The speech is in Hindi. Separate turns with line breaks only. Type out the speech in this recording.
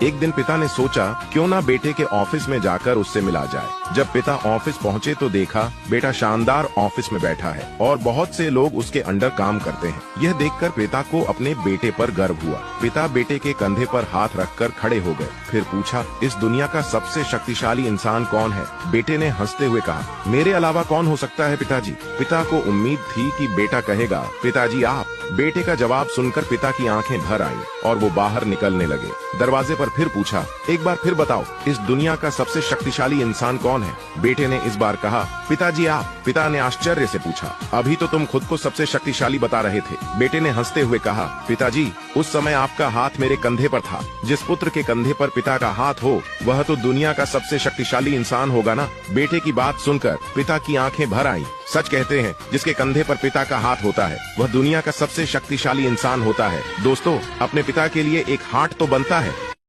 एक दिन पिता ने सोचा क्यों ना बेटे के ऑफिस में जाकर उससे मिला जाए। जब पिता ऑफिस पहुंचे तो देखा बेटा शानदार ऑफिस में बैठा है और बहुत से लोग उसके अंडर काम करते हैं। यह देखकर पिता को अपने बेटे पर गर्व हुआ। पिता बेटे के कंधे पर हाथ रखकर खड़े हो गए। फिर पूछा, इस दुनिया का सबसे शक्तिशाली इंसान कौन है? बेटे ने हंसते हुए कहा, मेरे अलावा कौन हो सकता है पिताजी। पिता को उम्मीद थी कि बेटा कहेगा, पिताजी आप। बेटे का जवाब सुनकर पिता की आंखें भर आईं और वो बाहर निकलने लगे। दरवाजे पर फिर पूछा, एक बार फिर बताओ, इस दुनिया का सबसे शक्तिशाली इंसान कौन है? बेटे ने इस बार कहा, पिताजी आप। पिता ने आश्चर्य से पूछा, अभी तो तुम खुद को सबसे शक्तिशाली बता रहे थे। बेटे ने हंसते हुए कहा, पिताजी उस समय आपका हाथ मेरे कंधे पर था। जिस पुत्र के कंधे पर पिता का हाथ हो वह तो दुनिया का सबसे शक्तिशाली इंसान होगा ना। बेटे की बात सुनकर पिता की आंखें भर आईं। सच कहते हैं, जिसके कंधे पर पिता का हाथ होता है वह दुनिया का सबसे शक्तिशाली इंसान होता है। दोस्तों, अपने पिता के लिए एक हार्ट तो बनता है।